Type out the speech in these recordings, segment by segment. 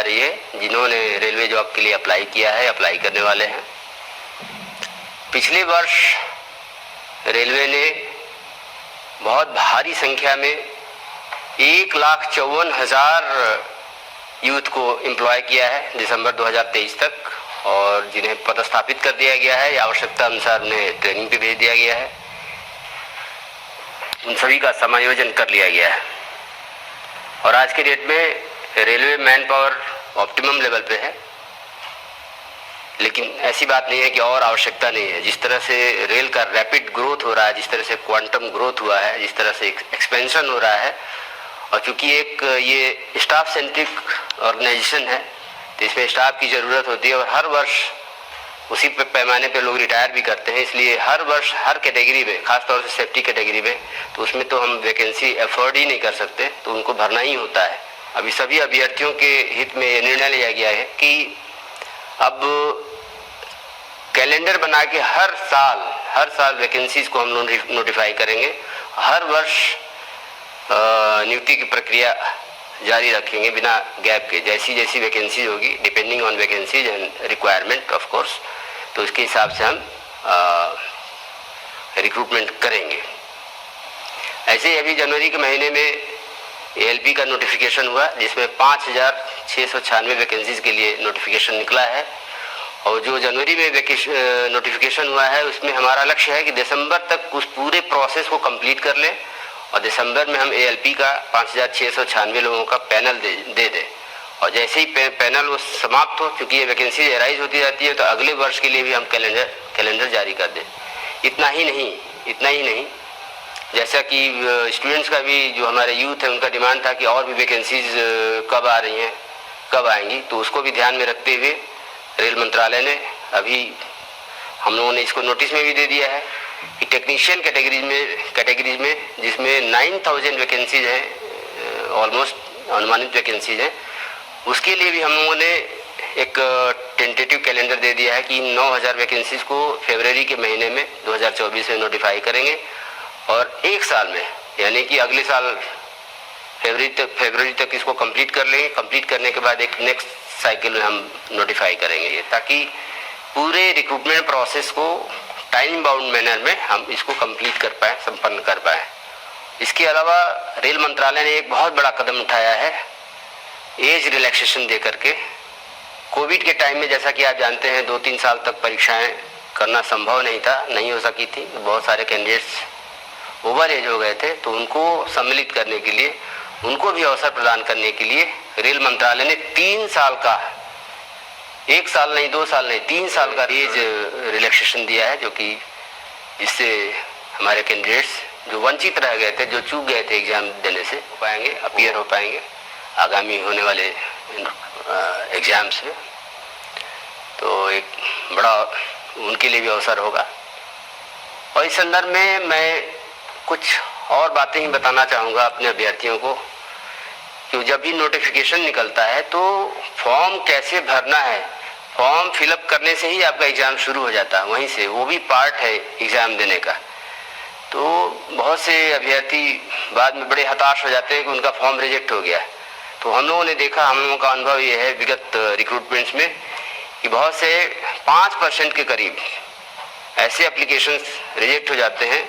रही है जिन्होंने रेलवे जॉब के लिए अप्लाई किया है, अप्लाई करने वाले हैं। पिछले वर्ष रेलवे ने बहुत भारी संख्या में 1,54,000 यूथ को एम्प्लॉय किया है दिसंबर 2023 तक, और जिन्हें पदस्थापित कर दिया गया है या आवश्यकता अनुसार उन्हें ट्रेनिंग पे भेज दिया गया है। उन सभी का समायोजन कर लिया गया है और आज के डेट में railway man power optimum level पे है। लेकिन ऐसी बात नहीं है कि और आवश्यकता नहीं है। जिस तरह से रेल का रैपिड ग्रोथ हो रहा है, जिस तरह से क्वांटम ग्रोथ हुआ है, जिस तरह से एक्सपेंशन हो रहा है, और चूंकि एक ये स्टाफ सेंट्रिक ऑर्गेनाइजेशन है तो इसमें स्टाफ की ज़रूरत होती है और हर वर्ष उसी पैमाने पे लोग रिटायर भी करते हैं। इसलिए हर वर्ष हर कैटेगरी में, खासतौर से सेफ्टी कैटेगरी में, तो उसमें तो हम वैकेंसी अफोर्ड ही नहीं कर सकते, तो उनको भरना ही होता है। अभी सभी अभ्यर्थियों के हित में ये निर्णय लिया गया है कि अब कैलेंडर बना के हर साल वैकेंसीज को हम नोटिफाई करेंगे। हर वर्ष नियुक्ति की प्रक्रिया जारी रखेंगे बिना गैप के। जैसी जैसी वैकेंसीज होगी, depending on vacancies and requirement of course, तो उसके हिसाब से हम रिक्रूटमेंट करेंगे। ऐसे ही अभी जनवरी के महीने में एएलपी का नोटिफिकेशन हुआ जिसमें 5,696 वैकेंसीज के लिए नोटिफिकेशन निकला है। और जो जनवरी में नोटिफिकेशन हुआ है उसमें हमारा लक्ष्य है कि दिसंबर तक उस पूरे प्रोसेस को कंप्लीट कर लें और दिसंबर में हम एएलपी का 5,696 लोगों का पैनल दे दें। और जैसे ही पैनल वो समाप्त हो, चूँकि ये वैकेंसी एराइज होती जाती है, तो अगले वर्ष के लिए भी हम कैलेंडर जारी कर दें। इतना ही नहीं, जैसा कि स्टूडेंट्स का भी, जो हमारे यूथ है, उनका डिमांड था कि और भी वैकेंसीज कब आ रही हैं, कब आएंगी, तो उसको भी ध्यान में रखते हुए रेल मंत्रालय ने अभी हम लोगों ने इसको नोटिस में भी दे दिया है कि टेक्नीशियन कैटेगरीज में जिसमें 9,000 वैकेंसीज हैं, ऑलमोस्ट अनुमानित वैकेंसीज हैं, उसके लिए भी हम लोगों ने एक टेंटेटिव कैलेंडर दे दिया है कि 9,000 वैकेंसीज को फरवरी के महीने में 2024 में नोटिफाई करेंगे और एक साल में, यानी कि अगले साल फरवरी तक इसको कंप्लीट कर लेंगे। कंप्लीट करने के बाद एक नेक्स्ट साइकिल में हम नोटिफाई करेंगे, ताकि पूरे रिक्रूटमेंट प्रोसेस को टाइम बाउंड मैनर में हम इसको कंप्लीट कर पाएँ, संपन्न कर पाएँ। इसके अलावा रेल मंत्रालय ने एक बहुत बड़ा कदम उठाया है एज रिलैक्सेशन दे करके। कोविड के टाइम में, जैसा कि आप जानते हैं, 2-3 साल तक परीक्षाएं करना संभव नहीं हो सकी थी। बहुत सारे कैंडिडेट्स ओवर एज हो गए थे, तो उनको सम्मिलित करने के लिए, उनको भी अवसर प्रदान करने के लिए रेल मंत्रालय ने 3 साल का, 1 साल नहीं, 2 साल नहीं, 3 साल का एज रिलैक्सेशन दिया है, जो कि जिससे हमारे कैंडिडेट्स जो वंचित रह गए थे, जो चूक गए थे एग्जाम देने से, हो पाएंगे, अपीयर हो पाएंगे आगामी होने वाले एग्जाम्स में। तो एक बड़ा उनके लिए भी अवसर होगा। और इस संदर्भ में मैं कुछ और बातें ही बताना चाहूँगा अपने अभ्यर्थियों को कि जब भी नोटिफिकेशन निकलता है तो फॉर्म कैसे भरना है, फॉर्म फिलअप करने से ही आपका एग्ज़ाम शुरू हो जाता है, वहीं से, वो भी पार्ट है एग्ज़ाम देने का। तो बहुत से अभ्यर्थी बाद में बड़े हताश हो जाते हैं कि उनका फॉर्म रिजेक्ट हो गया। तो हम लोगों ने देखा, हम लोगों का अनुभव ये है विगत रिक्रूटमेंट्स में कि बहुत से 5% के करीब ऐसे एप्लीकेशंस रिजेक्ट हो जाते हैं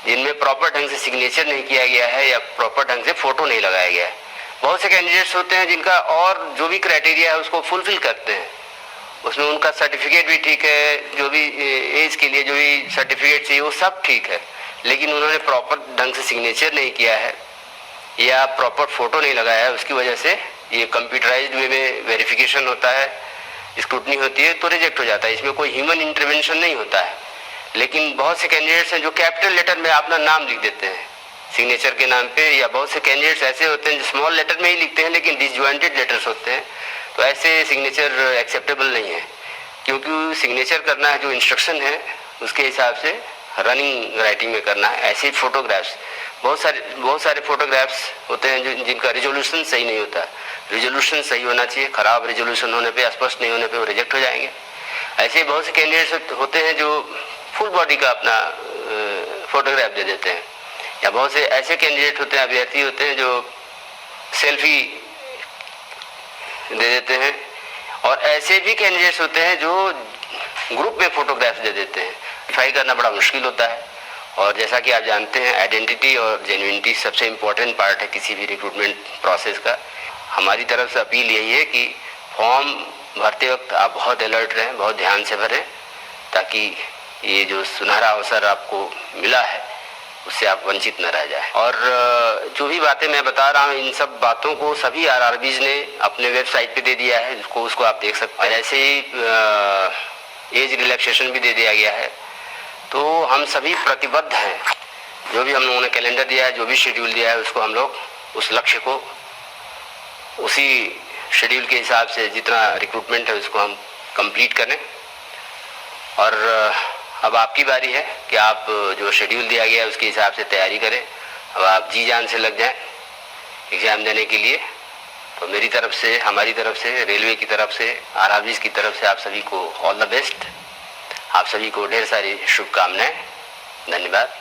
जिनमें प्रॉपर ढंग से सिग्नेचर नहीं किया गया है या प्रॉपर ढंग से फ़ोटो नहीं लगाया गया है। बहुत से कैंडिडेट्स होते हैं जिनका और जो भी क्राइटेरिया है उसको फुलफिल करते हैं, उसमें उनका सर्टिफिकेट भी ठीक है, जो भी एज के लिए जो भी सर्टिफिकेट चाहिए वो सब ठीक है, लेकिन उन्होंने प्रॉपर ढंग से सिग्नेचर नहीं किया है या प्रॉपर फ़ोटो नहीं लगाया है। उसकी वजह से ये कंप्यूटराइज्ड वे में वेरिफिकेशन होता है, स्क्रूटनी होती है, तो रिजेक्ट हो जाता है। इसमें कोई ह्यूमन इंटरवेंशन नहीं होता है। लेकिन बहुत से कैंडिडेट्स हैं जो कैपिटल लेटर में अपना नाम लिख देते हैं सिग्नेचर के नाम पे, या बहुत से कैंडिडेट्स ऐसे होते हैं जो स्मॉल लेटर में ही लिखते हैं लेकिन डिसजॉइंटेड लेटर्स होते हैं। तो ऐसे सिग्नेचर एक्सेप्टेबल नहीं है, क्योंकि सिग्नेचर करना है जो इंस्ट्रक्शन है उसके हिसाब से रनिंग राइटिंग में करना है। ऐसे फोटोग्राफ्स, बहुत सारे फोटोग्राफ्स होते हैं जिनका रिजोल्यूशन सही नहीं होता। रिजोल्यूशन सही होना चाहिए, खराब रिजोल्यूशन होने पे, स्पष्ट नहीं होने पे वो रिजेक्ट हो जाएंगे। ऐसे बहुत से कैंडिडेट्स होते हैं जो फुल बॉडी का अपना फोटोग्राफ दे देते हैं, या बहुत से ऐसे कैंडिडेट होते हैं, अभ्यर्थी होते हैं जो सेल्फी दे देते हैं, और ऐसे भी कैंडिडेट्स होते हैं जो ग्रुप में फोटोग्राफ्स दे देते हैं। वेरीफाई करना बड़ा मुश्किल होता है, और जैसा कि आप जानते हैं आइडेंटिटी और जेन्युइनिटी सबसे इम्पोर्टेंट पार्ट है किसी भी रिक्रूटमेंट प्रोसेस का। हमारी तरफ से अपील यही है कि फॉर्म भरते वक्त आप बहुत अलर्ट रहें, बहुत ध्यान से भरें, ताकि ये जो सुनहरा अवसर आपको मिला है उससे आप वंचित न रह जाए। और जो भी बातें मैं बता रहा हूँ, इन सब बातों को सभी आरआरबीज ने अपने वेबसाइट पे दे दिया है, उसको आप देख सकते हैं। ऐसे ही एज रिलैक्सेशन भी दे दिया गया है। तो हम सभी प्रतिबद्ध हैं, जो भी हम लोगों ने कैलेंडर दिया है, जो भी शेड्यूल दिया है, उसको हम लोग उस लक्ष्य को उसी शेड्यूल के हिसाब से जितना रिक्रूटमेंट है उसको हम कंप्लीट करें। और अब आपकी बारी है कि आप जो शेड्यूल दिया गया है उसके हिसाब से तैयारी करें। अब आप जी जान से लग जाएं एग्ज़ाम देने के लिए। तो मेरी तरफ से, हमारी तरफ से, रेलवे की तरफ से, आरआरबीज की तरफ से आप सभी को ऑल द बेस्ट। आप सभी को ढेर सारी शुभकामनाएं। धन्यवाद।